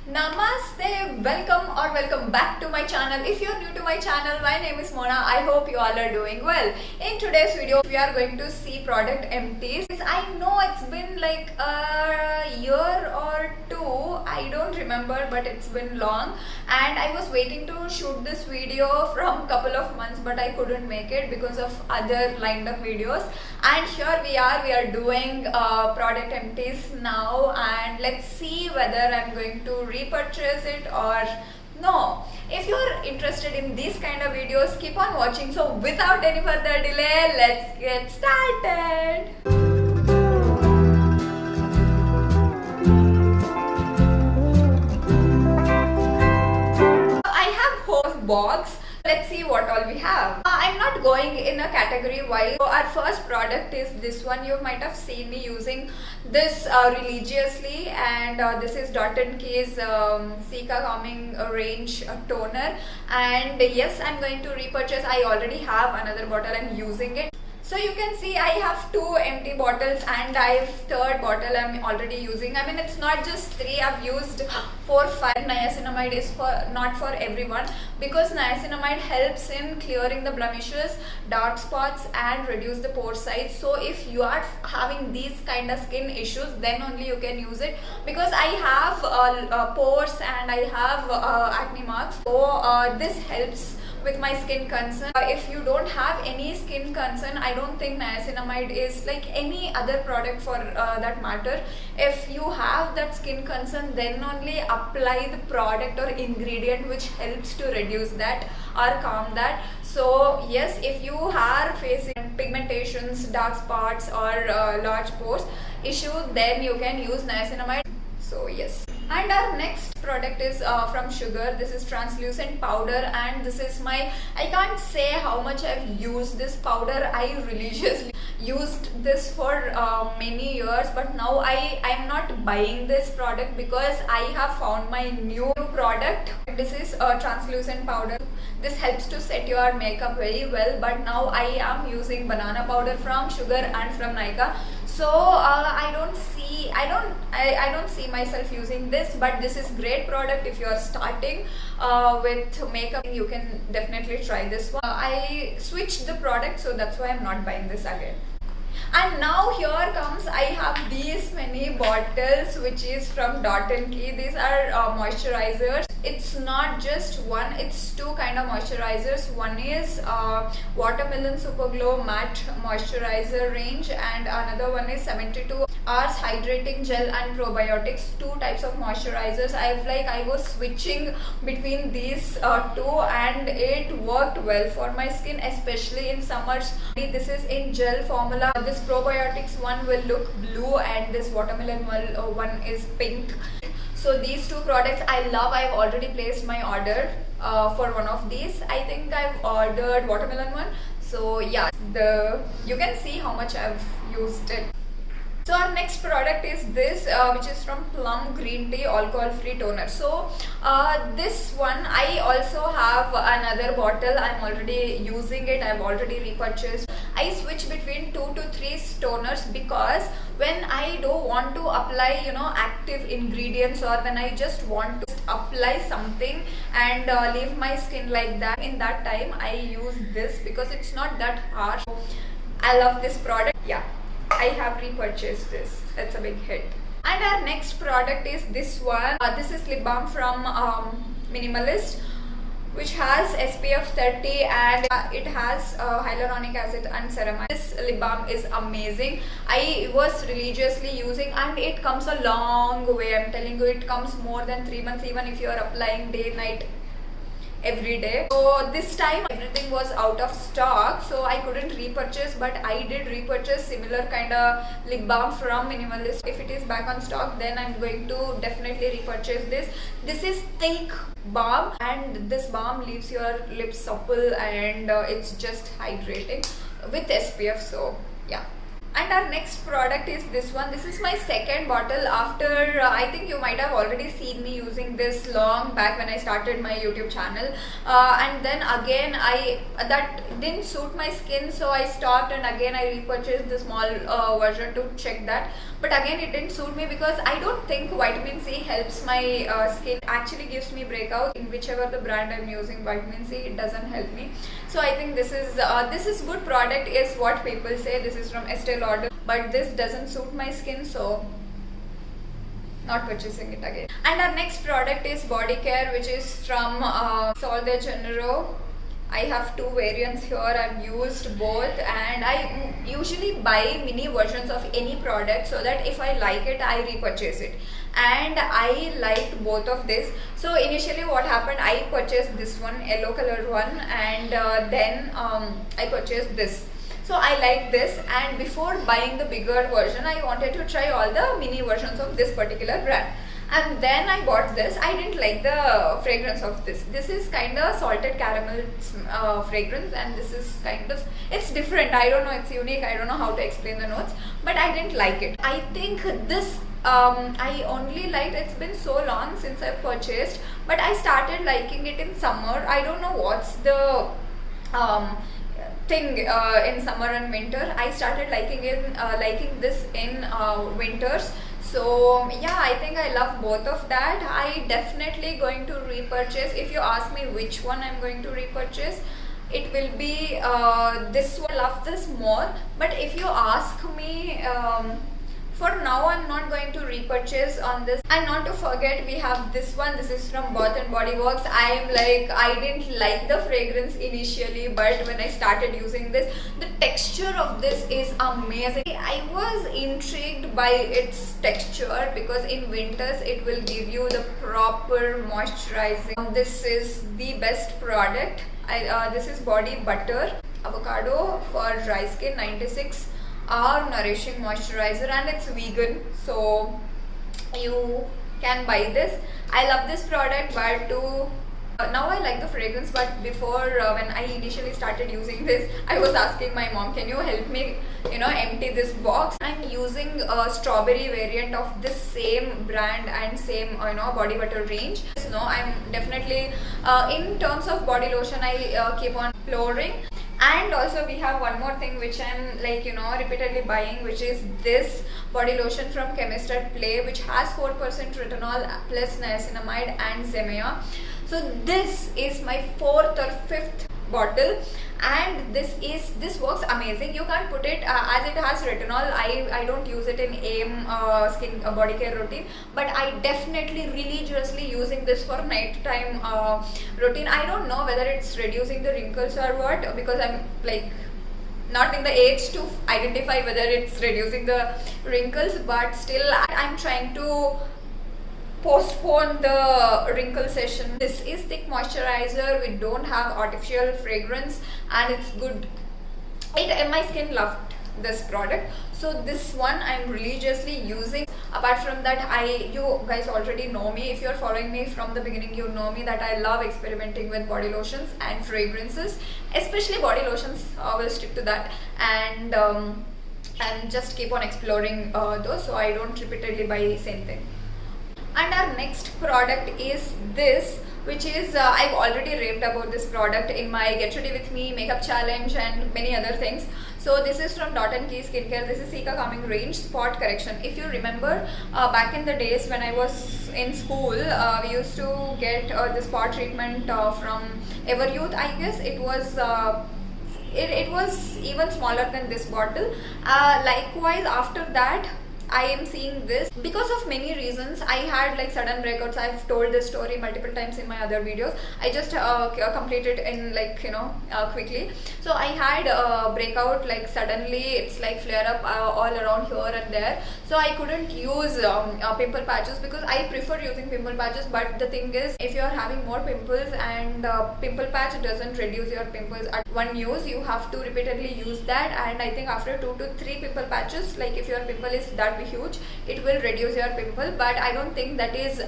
Namaste, welcome back to my channel. If you're new to my channel, my name is Mona. I hope you all are doing well. In today's video, we are going to see product empties. I know it's been like a year or two, I don't remember, but it's been long, and I was waiting to shoot this video from couple of months, but I couldn't make it because of other lined up videos. And here we are doing product empties now, and let's see whether I'm going to repurchase it or no. If you're interested in these kind of videos, keep on watching. So without any further delay, let's get started. I have whole box. Let's see what all we have. I'm not going in a category wise. So our first product is this one. You might have seen me using this religiously, and this is Dot & Key's Cica Calming Range toner. And yes, I'm going to repurchase. I already have another bottle. I'm using it. So you can see I have 2 empty bottles, and I have third bottle I'm already using. I mean, it's not just 3. I've used 4, 5. Niacinamide is not for everyone, because niacinamide helps in clearing the blemishes, dark spots, and reduce the pore size. So if you are having these kind of skin issues, then only you can use it, because I have pores and I have acne marks. So this helps with my skin concern. If you don't have any skin concern, I don't think niacinamide is like any other product for that matter. If you have that skin concern, then only apply the product or ingredient which helps to reduce that or calm that. So yes, if you are facing pigmentations, dark spots, or large pores issues, then you can use niacinamide. So yes. And our next product is from Sugar. This is translucent powder, and this is my, I can't say how much I've used this powder. I religiously used this for many years, but now I'm not buying this product because I have found my new product. This is a translucent powder. This helps to set your makeup very well, but now I am using banana powder from Sugar and from Nykaa. So I don't see myself using this, but this is great product. If you are starting with makeup, you can definitely try this one. I switched the product, so that's why I'm not buying this again. And now here comes, I have these many bottles which is from Dot & Key. These are moisturizers. It's not just one, it's 2 kind of moisturizers. One is Watermelon Super Glow Matte Moisturizer range, and another one is 72 hours hydrating gel and probiotics. 2 types of moisturizers. I was switching between these 2, and it worked well for my skin, especially in summers. This is in gel formula. This probiotics one will look blue, and this watermelon one is pink. So these 2 products I love. I've already placed my order for one of these. I think I've ordered watermelon one. So yeah, you can see how much I've used it. So our next product is this, which is from Plum Green Tea Alcohol Free Toner. So this one, I also have another bottle. I'm already using it. I've already repurchased. I switch between 2 to 3 toners, because when I don't want to apply active ingredients, or when I just want to apply something and leave my skin like that, in that time I use this because it's not that harsh. I love this product. Yeah, I have repurchased this. It's a big hit. And our next product is this one. This is lip balm from Minimalist, which has SPF 30, and it has hyaluronic acid and ceramide. This lip balm is amazing. I was religiously using, and it comes a long way. I'm telling you, it comes more than 3 months, even if you are applying day night every day. So this time everything was out of stock, so I couldn't repurchase, but I did repurchase similar kind of lip balm from Minimalist. If it is back on stock, then I'm going to definitely repurchase this. This is thick balm, and this balm leaves your lips supple, and it's just hydrating with SPF. So yeah. And our next product is this one. This is my second bottle after I think you might have already seen me using this long back when I started my YouTube channel, and then again that didn't suit my skin, so I stopped, and again I repurchased the small version to check that. But again it didn't suit me because I don't think vitamin C helps my skin. It actually gives me breakout in whichever the brand I'm using vitamin C. It doesn't help me. So I think this is good product is what people say. This is from Estee Lauder, but this doesn't suit my skin, so not purchasing it again. And our next product is body care, which is from Sol de Janeiro. I have two variants here. I've used both, and I usually buy mini versions of any product so that if I like it, I repurchase it. And I liked both of this. So initially what happened, I purchased this one, yellow color one, and then I purchased this. So I like this, and before buying the bigger version, I wanted to try all the mini versions of this particular brand. And then I bought this. I didn't like the fragrance of this. This is kind of salted caramel fragrance, and this is kind of, it's different. I don't know, it's unique. I don't know how to explain the notes, but I didn't like it. I think this I only liked, it's been so long since I've purchased, but I started liking it in summer. I don't know what's the thing in summer and winter. I started liking this in winters. So yeah, I think I love both of that. I definitely going to repurchase. If you ask me which one I'm going to repurchase, it will be this one. I love this more, but if you ask me, for now I'm not going to repurchase on this. And not to forget, we have this one. This is from Bath and Body Works. I didn't like the fragrance initially, but when I started using this, the texture of this is amazing. I was intrigued by its texture because in winters it will give you the proper moisturizing. This is the best product. This is Body Butter Avocado for dry skin, 96 hour nourishing moisturizer, and it's vegan, so you can buy this. I love this product, but now I like the fragrance. But before, when I initially started using this, I was asking my mom, can you help me empty this box? I'm using a strawberry variant of this same brand and same body butter range. No, I'm definitely in terms of body lotion, I keep on exploring. And also we have one more thing which I'm repeatedly buying, which is this body lotion from Chemist at Play, which has 4% retinol plus niacinamide and zeamia. So this is my 4th or 5th bottle, and this works amazing. You can't put it as it has retinol. I don't use it in aim skin body care routine, but I definitely religiously using this for night time routine. I don't know whether it's reducing the wrinkles or what, because I'm not in the age to identify whether it's reducing the wrinkles, but still I'm trying to postpone the wrinkle session. This is thick moisturizer. We don't have artificial fragrance, and it's good. My skin loved this product, so this one I'm religiously using. Apart from that, you guys already know me. If you're following me from the beginning, you know me that I love experimenting with body lotions and fragrances, especially body lotions. I will stick to that, and just keep on exploring those, so I don't repeatedly buy the same thing. And our next product is this, which is I've already raved about this product in my Get Ready With Me makeup challenge and many other things. So this is from Dot & Key Skincare. This is Cica Calming Range Spot Correction. If you remember, back in the days when I was in school, we used to get the spot treatment from Everyouth. I guess it was it was even smaller than this bottle. Likewise, after that I am seeing this because of many reasons. I had sudden breakouts. I've told this story multiple times in my other videos. I just completed in quickly. So I had a breakout, suddenly it's flare up all around here and there. So I couldn't use pimple patches because I prefer using pimple patches. But the thing is, if you're having more pimples and pimple patch doesn't reduce your pimples at one use, you have to repeatedly use that. And I think after 2 to 3 pimple patches, if your pimple is that huge, it will reduce your pimple. But I don't think that is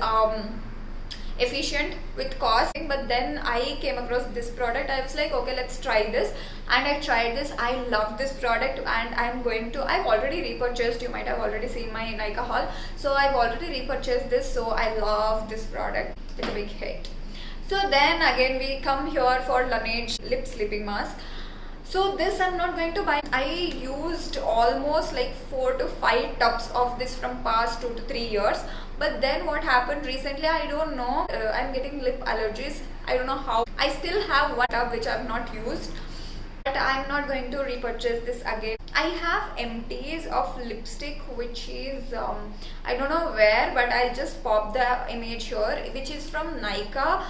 efficient with cost. But then I came across this product. I was like, okay, let's try this, and I tried this. I love this product, and I've already repurchased. You might have already seen my Nykaa haul, so I've already repurchased this. So I love this product. It's a big hit. So then again we come here for Laneige lip sleeping mask. So this I'm not going to buy. I used almost like 4 to 5 tubs of this from past 2 to 3 years. But then what happened recently, I don't know, I'm getting lip allergies. I don't know how. I still have one tub which I've not used, but I'm not going to repurchase this again. I have empties of lipstick which is I don't know where, but I'll just pop the image here, which is from Nykaa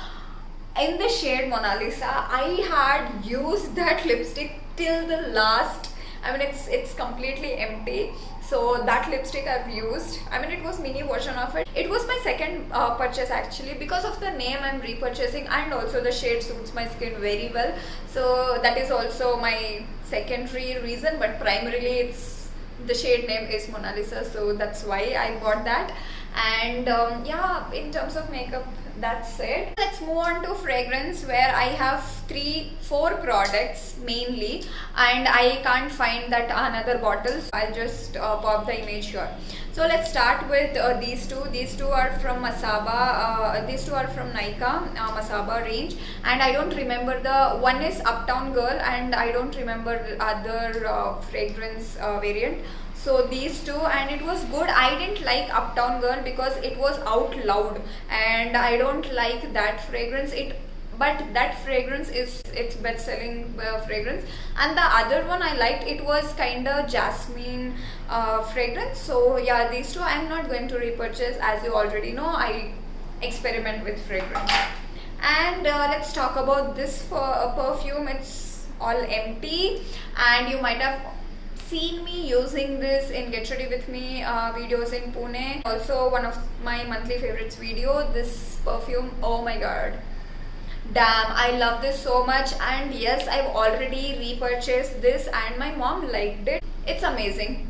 in the shade Mona Lisa. I had used that lipstick till the last. I mean, it's completely empty. So that lipstick I've used. I mean, it was mini version of it. It was my second purchase actually. Because of the name I'm repurchasing, and also the shade suits my skin very well. So that is also my secondary reason, but primarily it's the shade name is Mona Lisa, so that's why I bought that. And yeah, in terms of makeup, that's it. Let's move on to fragrance, where I have 4 products mainly, and I can't find that another bottle, so I'll just pop the image here. So let's start with these two. These two are from Masaba. These two are from Nykaa Masaba range, and I don't remember, the one is Uptown Girl, and I don't remember the other fragrance variant. So these two, and it was good. I didn't like Uptown Girl because it was out loud, and I don't like that fragrance. But that fragrance is its best-selling fragrance, and the other one I liked. It was kind of jasmine fragrance. So yeah, these two I'm not going to repurchase. As you already know, I experiment with fragrance. And let's talk about this perfume. It's all empty, and you might have seen me using this in Get Ready With Me videos in Pune. Also one of my monthly favorites video. This perfume, oh my god, damn, I love this so much. And yes, I've already repurchased this, and my mom liked it. It's amazing.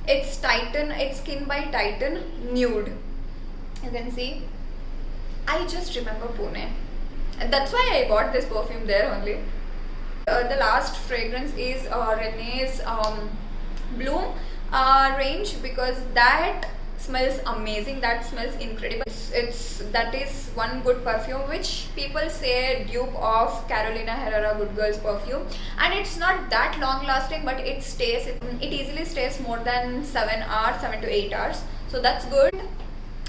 It's Titan, it's Skin by Titan Nude. You can see, I just remember Pune, and that's why I bought this perfume there only. The last fragrance is Renee's Bloom range, because that smells amazing. That smells incredible. That is one good perfume which people say dupe of Carolina Herrera Good Girls perfume, and it's not that long lasting, but it stays. It easily stays more than 7 hours, 7 to 8 hours. So that's good.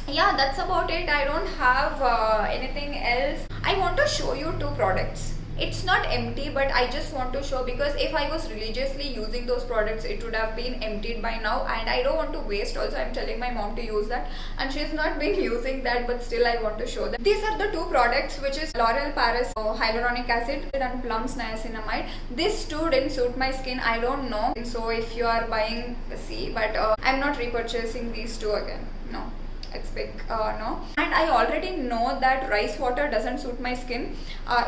Yeah, that's about it. I don't have anything else. I want to show you 2 products. It's not empty, but I just want to show, because if I was religiously using those products, it would have been emptied by now, and I don't want to waste. Also, I'm telling my mom to use that, and she's not been using that, but still I want to show them. These are the 2 products, which is L'Oreal Paris hyaluronic acid and Plum's niacinamide. This 2 didn't suit my skin. I don't know. So if you are buying, see, but I'm not repurchasing these 2 again. No. It's big no. And I already know that rice water doesn't suit my skin.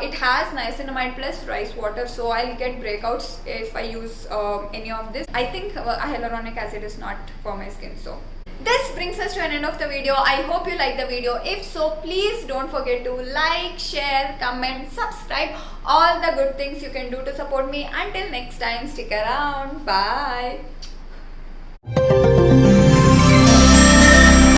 It has niacinamide plus rice water, so I'll get breakouts if I use any of this. I think hyaluronic acid is not for my skin. So this brings us to an end of the video. I hope you liked the video. If so, please don't forget to like, share, comment, subscribe, all the good things you can do to support me. Until next time, stick around. Bye.